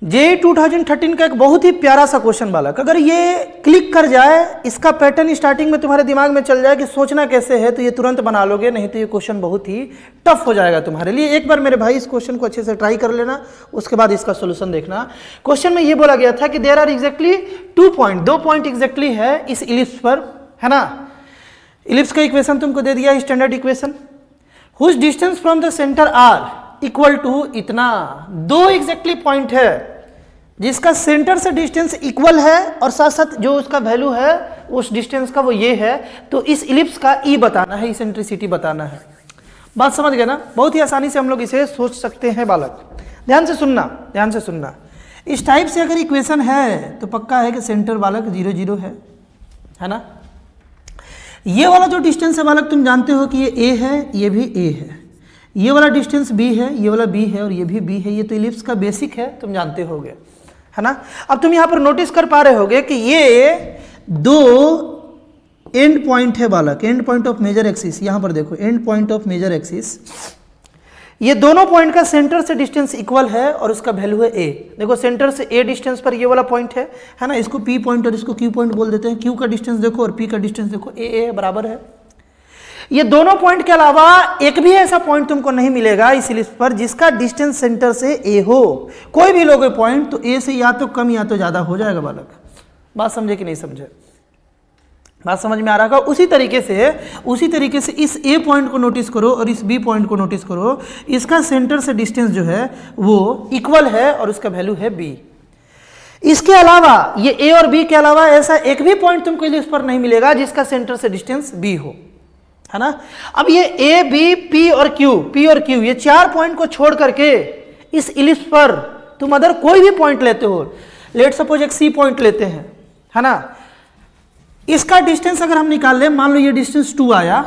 JEE 2013 का एक बहुत ही प्यारा सा क्वेश्चन बालक, अगर ये क्लिक कर जाए, इसका पैटर्न स्टार्टिंग में तुम्हारे दिमाग में चल जाए कि सोचना कैसे है, तो ये तुरंत बना लोगे, नहीं तो ये क्वेश्चन बहुत ही टफ हो जाएगा तुम्हारे लिए। एक बार मेरे भाई इस क्वेश्चन को अच्छे से ट्राई कर लेना, उसके बाद इसका सोल्यूशन देखना। क्वेश्चन में ये बोला गया था कि there are exactly 2 point, 2 point exactly है इस इलिप्स पर, है ना। इलिप्स का इक्वेशन तुमको दे दिया, standard equation, whose distance from the centre are equal to इतना। 2 एग्जैक्टली पॉइंट है जिसका सेंटर से डिस्टेंस इक्वल है और साथ साथ जो उसका वैल्यू है उस डिस्टेंस का वो ये है, तो इस इलिप्स का ई बताना है, इसेंट्रिसिटी बताना है। बात समझ गए ना, बहुत ही आसानी से हम लोग इसे सोच सकते हैं बालक। ध्यान से सुनना, ध्यान से सुनना। इस टाइप से अगर इक्वेशन है तो पक्का है कि सेंटर बालक 0 0 है ना। ये वाला जो डिस्टेंस है बालक तुम जानते हो कि ये ए है, ये भी ए है, ये वाला डिस्टेंस बी है, ये वाला बी है और ये भी बी है। ये तो इलिप्स का बेसिक है, तुम जानते होगे, है ना। अब तुम यहां पर नोटिस कर पा रहे होगे कि ये 2 एंड पॉइंट है बालक, end point of major axis. यहां पर देखो end point of major axis, ये दोनों पॉइंट का सेंटर से डिस्टेंस इक्वल है और उसका वैल्यू है ए। देखो सेंटर से ए डिस्टेंस पर ये वाला पॉइंट है ना, इसको पी पॉइंट और इसको क्यू पॉइंट बोल देते हैं। क्यू का डिस्टेंस देखो और पी का डिस्टेंस देखो, ए बराबर है। ये दोनों पॉइंट के अलावा एक भी ऐसा पॉइंट तुमको नहीं मिलेगा इस इलिप्स पर जिसका डिस्टेंस सेंटर से ए हो। कोई भी लोगे पॉइंट तो ए से या तो कम या तो ज्यादा हो जाएगा बालक। बात समझे कि नहीं समझे? बात समझ में आ रहा है? उसी तरीके से इस ए पॉइंट को नोटिस करो और इस बी पॉइंट को नोटिस करो। इसका सेंटर से डिस्टेंस जो है वो इक्वल है और उसका वैल्यू है बी। इसके अलावा ये ए और बी के अलावा ऐसा एक भी पॉइंट तुमको इलिप्स पर नहीं मिलेगा जिसका सेंटर से डिस्टेंस बी हो, है ना। अब ये ए बी पी और क्यू ये 4 पॉइंट को छोड़ करके इस इलिप्स पर तुम अदर कोई भी पॉइंट लेते हो, लेट सपोज एक सी पॉइंट लेते हैं, है ना। इसका डिस्टेंस अगर हम निकाल लें, मान लो ये डिस्टेंस 2 आया,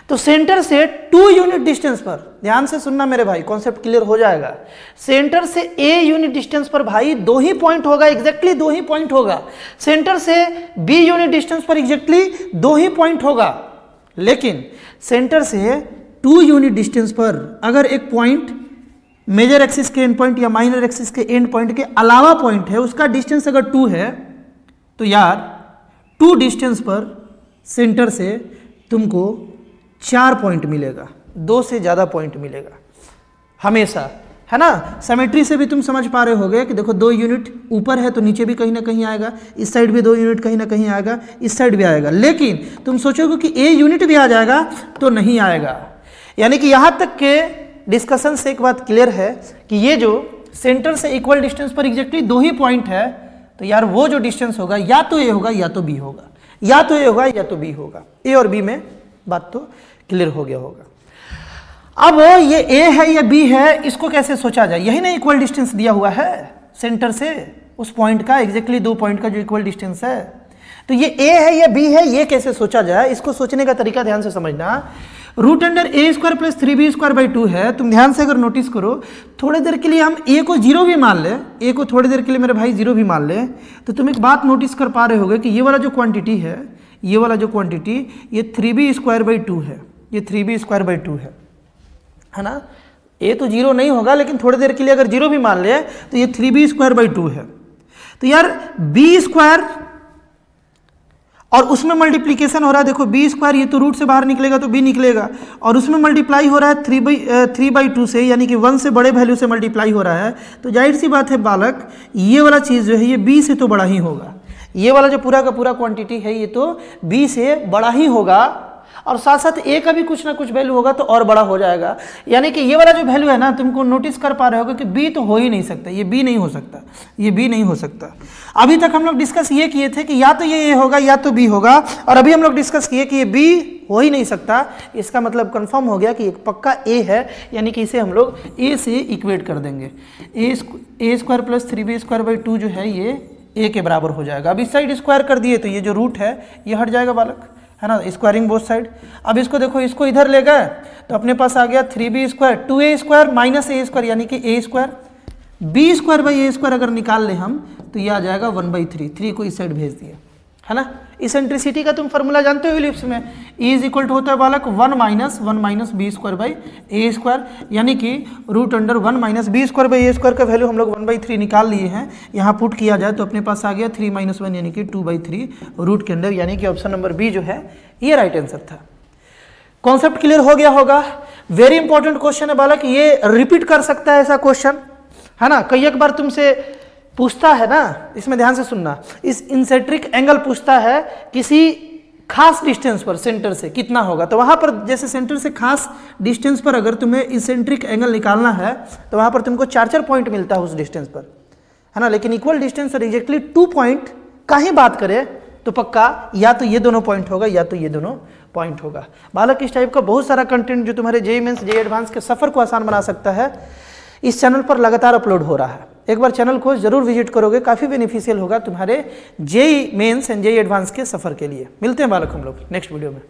तो सेंटर से 2 यूनिट डिस्टेंस पर, ध्यान से सुनना मेरे भाई, कॉन्सेप्ट क्लियर हो जाएगा। सेंटर से ए यूनिट डिस्टेंस पर भाई 2 ही पॉइंट होगा, एग्जैक्टली 2 ही पॉइंट होगा। सेंटर से बी यूनिट डिस्टेंस पर एग्जैक्टली 2 ही पॉइंट होगा। लेकिन सेंटर से 2 यूनिट डिस्टेंस पर अगर एक पॉइंट मेजर एक्सिस के एंड पॉइंट या माइनर एक्सिस के एंड पॉइंट के अलावा पॉइंट है, उसका डिस्टेंस अगर 2 है, तो यार 2 डिस्टेंस पर सेंटर से तुमको 4 पॉइंट मिलेगा, 2 से ज्यादा पॉइंट मिलेगा हमेशा, है ना। सिमेट्री से भी तुम समझ पा रहे होगे कि देखो 2 यूनिट ऊपर है तो नीचे भी कहीं ना कहीं आएगा, इस साइड भी 2 यूनिट कहीं ना कहीं आएगा, इस साइड भी आएगा। लेकिन तुम सोचोगे कि ए यूनिट भी आ जाएगा तो नहीं आएगा। यानी कि यहां तक के डिस्कशन से एक बात क्लियर है कि ये जो सेंटर से इक्वल डिस्टेंस पर एग्जैक्टली 2 ही पॉइंट है, तो यार वो जो डिस्टेंस होगा या तो ए होगा या तो बी होगा, या तो ए होगा या तो बी होगा। ए और बी में बात तो क्लियर हो गया होगा। अब ये ए है या बी है, इसको कैसे सोचा जाए? यही ना इक्वल डिस्टेंस दिया हुआ है सेंटर से उस पॉइंट का, एग्जैक्टली 2 पॉइंट का जो इक्वल डिस्टेंस है। तो ये ए है या बी है, ये कैसे सोचा जाए? इसको सोचने का तरीका ध्यान से समझना। रूट अंडर ए स्क्वायर प्लस 3b² है। तुम ध्यान से अगर नोटिस करो, थोड़ी देर के लिए हम ए को 0 भी मान ले, ए को थोड़ी देर के लिए मेरे भाई 0 भी मान ले, तो तुम एक बात नोटिस कर पा रहे होगे कि ये वाला जो क्वांटिटी है, ये वाला जो क्वांटिटी, ये 3b² है, ये 3b² है ना। ए तो 0 नहीं होगा, लेकिन थोड़ी देर के लिए अगर 0 भी मान ले तो ये 3b² है। तो यार b² और उसमें मल्टीप्लीकेशन हो रहा है, देखो b², ये तो रूट से बाहर निकलेगा तो b निकलेगा, और उसमें मल्टीप्लाई हो रहा है 3/2 से, यानी कि 1 से बड़े वैल्यू से मल्टीप्लाई हो रहा है। तो जाहिर सी बात है बालक, ये वाला चीज़ जो है ये b से तो बड़ा ही होगा। ये वाला जो पूरा का पूरा क्वांटिटी है ये तो b से बड़ा ही होगा, और साथ साथ ए का भी कुछ ना कुछ वैल्यू होगा तो और बड़ा हो जाएगा। यानी कि ये वाला जो वैल्यू है ना, तुमको नोटिस कर पा रहे होगे कि बी तो हो ही नहीं सकता, ये बी नहीं हो सकता, ये बी नहीं हो सकता। अभी तक हम लोग डिस्कस ये किए थे कि या तो ये ए होगा या तो बी होगा, और अभी हम लोग डिस्कस किए कि ये बी हो ही नहीं सकता। इसका मतलब कंफर्म हो गया कि एक पक्का ए है, यानी कि इसे हम लोग ए से इक्वेट कर देंगे। a² प्लस 3b² जो है ये ए के बराबर हो जाएगा। अब इस साइड स्क्वायर कर दिए तो ये जो रूट है ये हट जाएगा बालक, है ना, स्क्वायरिंग बोथ साइड। अब इसको देखो, इसको इधर ले गए तो अपने पास आ गया 3b² 2a² माइनस a², यानी कि a², b² बाई a² अगर निकाल ले हम तो ये आ जाएगा 1/3, 3 को इस साइड भेज दिया, है ना। इसेंट्रिसिटी का तुम फॉर्मूला जानते हो इलिप्स में, E इज इक्वल टू होता है बालक 1 minus B square by A square, यानी कि root under 1 minus B square by A square का वैल्यू हम लोग 1/3 निकाल लिए हैं। यहाँ पुट किया जाए तो अपने पास आ गया 3 - 1 यानी कि 2/3 रूट के अंदर, यानी कि ऑप्शन नंबर बी जो है ये राइट आंसर था। कॉन्सेप्ट क्लियर हो गया होगा। वेरी इंपॉर्टेंट क्वेश्चन है बालक, ये रिपीट कर सकता है ऐसा क्वेश्चन, है ना। कई एक बार तुमसे पूछता है ना, इसमें ध्यान से सुनना, इस इंसेंट्रिक एंगल पूछता है किसी खास डिस्टेंस पर सेंटर से कितना होगा, तो वहां पर जैसे सेंटर से खास डिस्टेंस पर अगर तुम्हें इंसेंट्रिक एंगल निकालना है तो वहां पर तुमको 4 पॉइंट मिलता है उस डिस्टेंस पर, है ना। लेकिन इक्वल डिस्टेंस और एग्जैक्टली 2 पॉइंट का ही बात करें तो पक्का या तो ये दोनों पॉइंट होगा या तो ये दोनों पॉइंट होगा। बालक इस टाइप का बहुत सारा कंटेंट जो तुम्हारे जेईई मेंस जेईई एडवांस के सफर को आसान बना सकता है, इस चैनल पर लगातार अपलोड हो रहा है। एक बार चैनल को जरूर विजिट करोगे, काफ़ी बेनिफिशियल होगा तुम्हारे JEE mains and JEE advance के सफ़र के लिए। मिलते हैं बालक हम लोग नेक्स्ट वीडियो में।